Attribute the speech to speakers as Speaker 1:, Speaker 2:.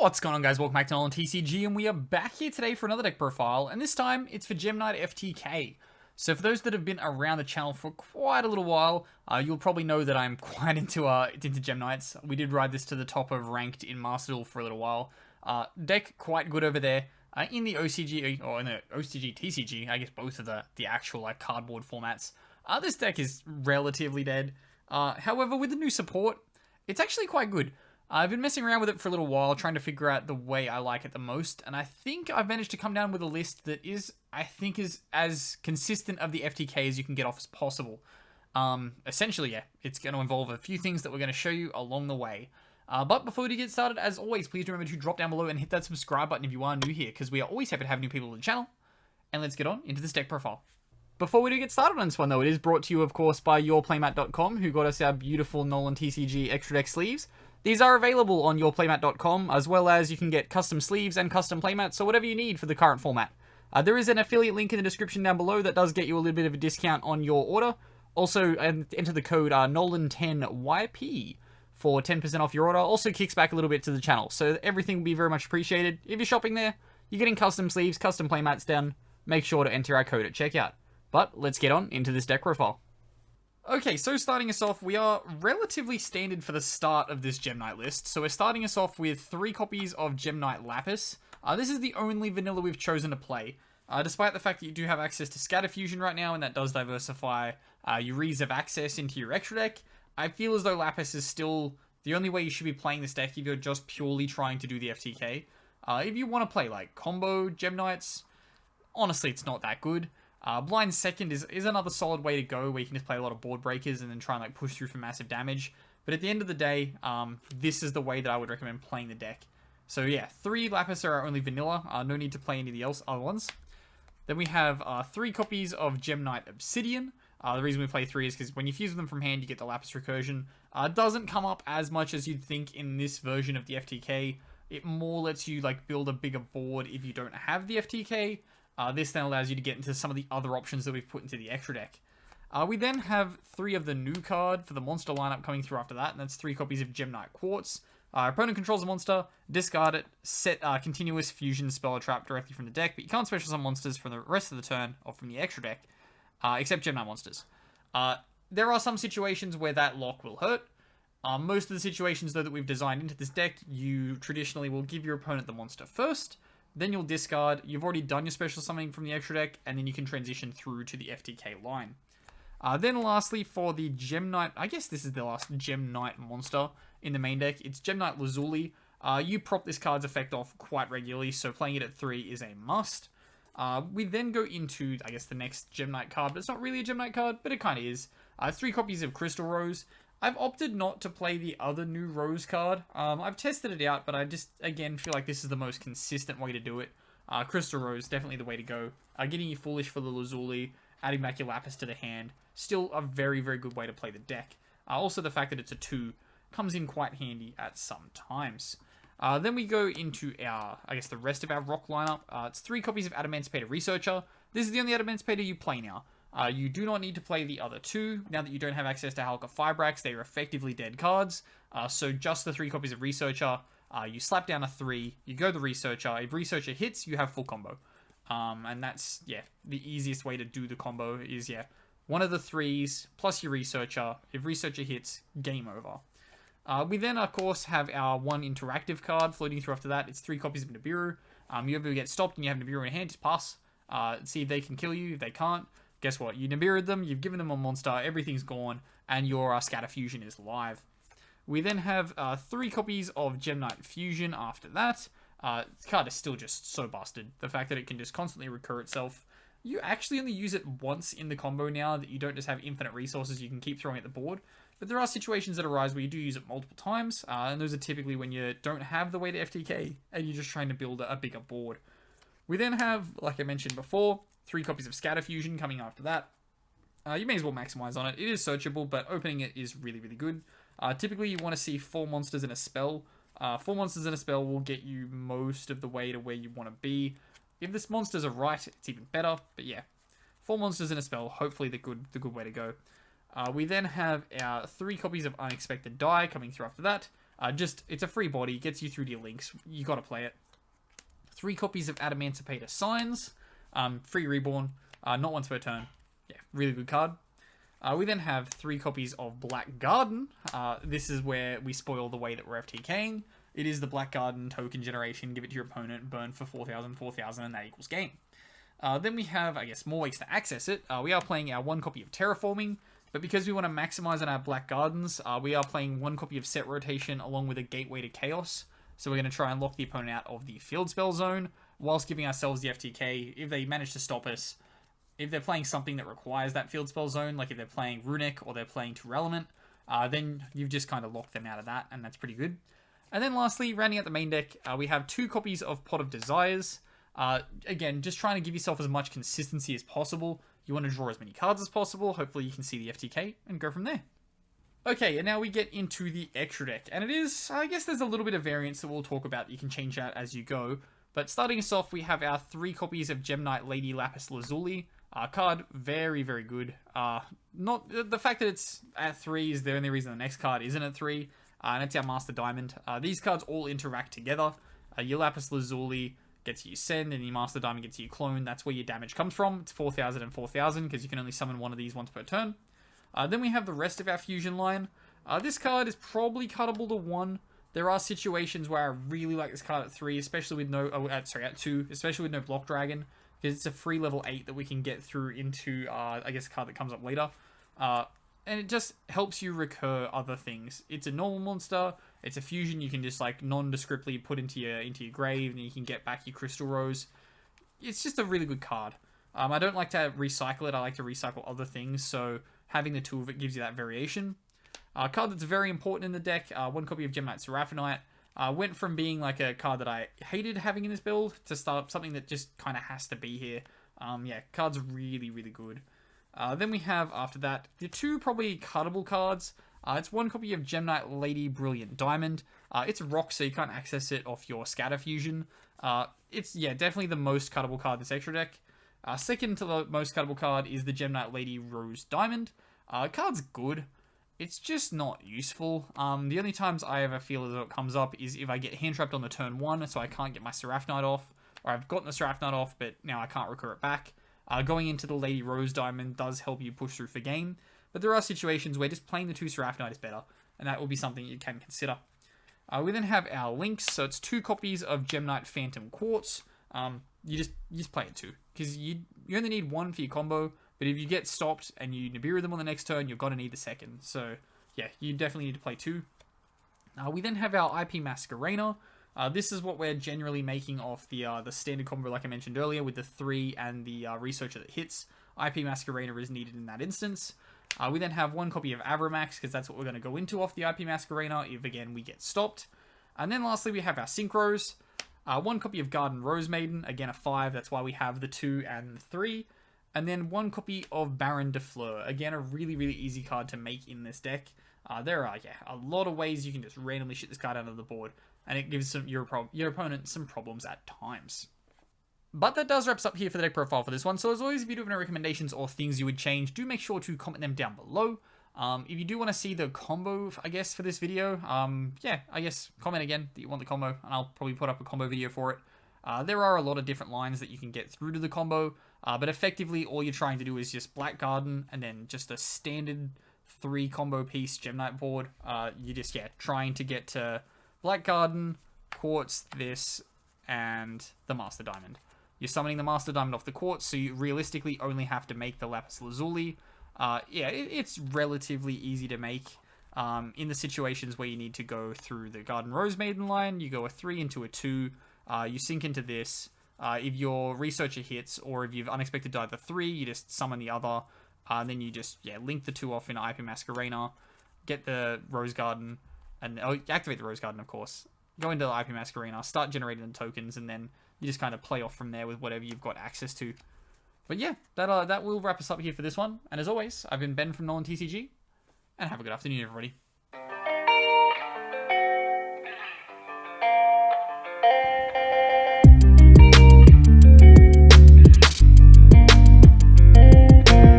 Speaker 1: What's going on, guys? Welcome back to NolanTCG, and we are back here today for another deck profile, and this time it's for Gem Knight FTK. So for those that have been around the channel for quite a little while, you'll probably know that I'm quite into Gem Knights. We did ride this to the top of ranked in Master Duel for a little while. Deck quite good over there. In the OCG, or in the OCG, TCG, I guess both of the actual like cardboard formats. This deck is relatively dead. However, with the new support, it's actually quite good. I've been messing around with it for a little while, trying to figure out the way I like it the most, and I think I've managed to come down with a list that is as consistent of the FTK as you can get off as possible. Essentially, yeah, it's going to involve a few things that we're going to show you along the way. But before we get started, as always, please remember to drop down below and hit that subscribe button if you are new here, because we are always happy to have new people on the channel. And let's get on into this deck profile. Before we do get started on this one, though, it is brought to you, of course, by yourplaymat.com, who got us our beautiful NolanTCG extra deck sleeves. These are available on yourplaymat.com, as well as you can get custom sleeves and custom playmats, so whatever you need for the current format. There is an affiliate link in the description down below that does get you a little bit of a discount on your order. Also, enter the code NolanTCG for 10% off your order. Also kicks back a little bit to the channel, so everything will be very much appreciated. If you're shopping there, you're getting custom sleeves, custom playmats down. Make sure to enter our code at checkout. But let's get on into this deck profile. Okay, so starting us off, we are relatively standard for the start of this Gem Knight list. So we're starting us off with 3 copies of Gem Knight Lapis. This is the only vanilla we've chosen to play. Despite the fact that you do have access to Scatter Fusion right now, and that does diversify your ease of access into your extra deck, I feel as though Lapis is still the only way you should be playing this deck if you're just purely trying to do the FTK. If you want to play like combo Gem Knights, honestly it's not that good. Blind Second is another solid way to go, where you can just play a lot of board breakers and then try and like push through for massive damage. But at the end of the day, this is the way that I would recommend playing the deck. So yeah, 3 Lapis are our only vanilla. No need to play any of the other ones. Then we have 3 copies of Gem Knight Obsidian. The reason we play 3 is because when you fuse them from hand, you get the Lapis Recursion. It doesn't come up as much as you'd think in this version of the FTK. It more lets you like build a bigger board if you don't have the FTK. This then allows you to get into some of the other options that we've put into the extra deck. We then have 3 of the new card for the monster lineup coming through after that, and that's 3 copies of Gem Knight Quartz. Opponent controls a monster, discard it, set continuous fusion spell or trap directly from the deck, but you can't special summon monsters for the rest of the turn or from the extra deck, except Gem Knight monsters. There are some situations where that lock will hurt. Most of the situations, though, that we've designed into this deck, you traditionally will give your opponent the monster first, then you'll discard, you've already done your special summoning from the extra deck, and then you can transition through to the FTK line. Then lastly, for the Gem Knight, I guess this is the last Gem Knight monster in the main deck, it's Gem Knight Lazuli. You prop this card's effect off quite regularly, so playing it at 3 is a must. We then go into, I guess, the next Gem Knight card, but it's not really a Gem Knight card, but it kind of is. 3 copies of Crystal Rose. I've opted not to play the other new Rose card. I've tested it out, but I just, again, feel like this is the most consistent way to do it. Crystal Rose, definitely the way to go. Getting you Foolish for the Lazuli, adding back your Lapis to the hand, still a very, very good way to play the deck. Also, the fact that it's a 2 comes in quite handy at some times. Then we go into our, I guess, the rest of our rock lineup. It's 3 copies of Adamancipator Researcher. This is the only Adamancipator you play now. You do not need to play the other 2. Now that you don't have access to Halka Fibrax, they are effectively dead cards. So just the 3 copies of Researcher. You slap down a 3, you go the Researcher. If Researcher hits, you have full combo. And that's, yeah, the easiest way to do the combo is, yeah, one of the 3s plus your Researcher. If Researcher hits, game over. We then, of course, have our 1 interactive card floating through after that. It's 3 copies of Nibiru. You ever get stopped and you have Nibiru in hand, just pass. See if they can kill you. If they can't, guess what? You Nibiru'd them, you've given them a monster, everything's gone, and your Scatter Fusion is live. We then have 3 copies of Gem Knight Fusion after that. This card is still just so busted. The fact that it can just constantly recur itself. You actually only use it once in the combo now, that you don't just have infinite resources you can keep throwing at the board. But there are situations that arise where you do use it multiple times, and those are typically when you don't have the way to FTK, and you're just trying to build a bigger board. We then have, like I mentioned before, 3 copies of Scatter Fusion coming after that. You may as well maximize on it. It is searchable, but opening it is really, really good. Typically, you want to see 4 monsters in a spell. 4 monsters in a spell will get you most of the way to where you want to be. If this monsters are right, it's even better. But yeah, 4 monsters in a spell, hopefully the good way to go. We then have our 3 copies of Unexpected Die coming through after that. It's a free body, gets you through to your links. You got to play it. 3 copies of Adamancipator Signs, free reborn, not once per turn. Yeah, really good card. We then have 3 copies of Black Garden. This is where we spoil the way that we're FTKing. It is the Black Garden token generation. Give it to your opponent, burn for 4,000, 4,000, and that equals game. Then we have, I guess, more ways to access it. We are playing our 1 copy of Terraforming, but because we want to maximize on our Black Gardens, we are playing 1 copy of Set Rotation along with a Gateway to Chaos. So we're going to try and lock the opponent out of the Field Spell Zone, whilst giving ourselves the FTK. If they manage to stop us, if they're playing something that requires that Field Spell Zone, like if they're playing Runic or they're playing Tear, then you've just kind of locked them out of that, and that's pretty good. And then lastly, rounding out the main deck, we have 2 copies of Pot of Desires. Again, just trying to give yourself as much consistency as possible. You want to draw as many cards as possible. Hopefully you can see the FTK and go from there. Okay, and now we get into the extra deck. And it is, I guess there's a little bit of variance that we'll talk about. You can change out as you go. But starting us off, we have our 3 copies of Gem Knight Lady Lapis Lazuli. Card, very, very good. Not the fact that it's at 3 is the only reason the next card isn't at 3. And it's our Master Diamond. These cards all interact together. Your Lapis Lazuli gets you Send, and your Master Diamond gets you Clone. That's where your damage comes from. It's 4,000 and 4,000, because you can only summon one of these once per turn. Then we have the rest of our fusion line. This card is probably cuttable to 1. There are situations where I really like this card at 3, especially with at 2, especially with no Block Dragon, because it's a free level 8 that we can get through into, I guess, a card that comes up later. And it just helps you recur other things. It's a normal monster. It's a fusion you can just like nondescriptly put into your grave, and you can get back your Crystal Rose. It's just a really good card. I don't like to recycle it. I like to recycle other things. So having the 2 of it gives you that variation. Card that's very important in the deck. 1 copy of Gem Knight Seraphonite. Went from being like a card that I hated having in this build to start something that just kind of has to be here. Yeah, card's really, really good. Then we have, after that, the 2 probably cuttable cards. It's 1 copy of Gem Knight Lady Brilliant Diamond. It's rock, so you can't access it off your Scatter Fusion. It's, yeah, definitely the most cuttable card in this extra deck. Second to the most cuttable card is the Gem Knight Lady Rose Diamond. Card's good. It's just not useful. The only times I ever feel as though it comes up is if I get hand trapped on the turn 1, so I can't get my Seraphonite off, or I've gotten the Seraphonite off, but now I can't recur it back. Going into the Lady Rose Diamond does help you push through for game, but there are situations where just playing the 2 Seraphonite is better, and that will be something you can consider. We then have our links, so it's 2 copies of Gem Knight Phantom Quartz. You just play it 2, because you only need 1 for your combo, but if you get stopped and you Nibiru them on the next turn, you're going to need the second. So yeah, you definitely need to play 2. We then have our IP Masquerena. This is what we're generally making off the standard combo, like I mentioned earlier, with the 3 and the Researcher that hits. IP Masquerena is needed in that instance. We then have 1 copy of Avramax, because that's what we're going to go into off the IP Masquerena if, again, we get stopped. And then lastly, we have our Synchros. 1 copy of Garden Rose Maiden, again a 5, that's why we have the 2 and the 3. And then 1 copy of Baron de Fleur, again a really, really easy card to make in this deck. There are, a lot of ways you can just randomly shit this card out of the board, and it gives your opponent some problems at times. But that does wrap up here for the deck profile for this one. So as always, if you do have any recommendations or things you would change, do make sure to comment them down below. If you do want to see the combo, I guess, for this video, yeah, I guess comment again that you want the combo, and I'll probably put up a combo video for it. There are a lot of different lines that you can get through to the combo, but effectively all you're trying to do is just Black Garden and then just a standard 3 combo piece Gem Knight board. You're just, trying to get to Black Garden, Quartz, this, and the Master Diamond. You're summoning the Master Diamond off the Quartz, so you realistically only have to make the Lapis Lazuli. It's relatively easy to make. In the situations where you need to go through the Garden Rose Maiden line, you go a 3 into a 2, you sink into this. If your Researcher hits, or if you've unexpected died the 3, you just summon the other, and then you just, link the 2 off in IP Masquerena, get the Rose Garden, and activate the Rose Garden, of course. Go into the IP Masquerena, start generating the tokens, and then you just kind of play off from there with whatever you've got access to. But yeah, that will wrap us up here for this one. And as always, I've been Ben from NolanTCG, and have a good afternoon, everybody.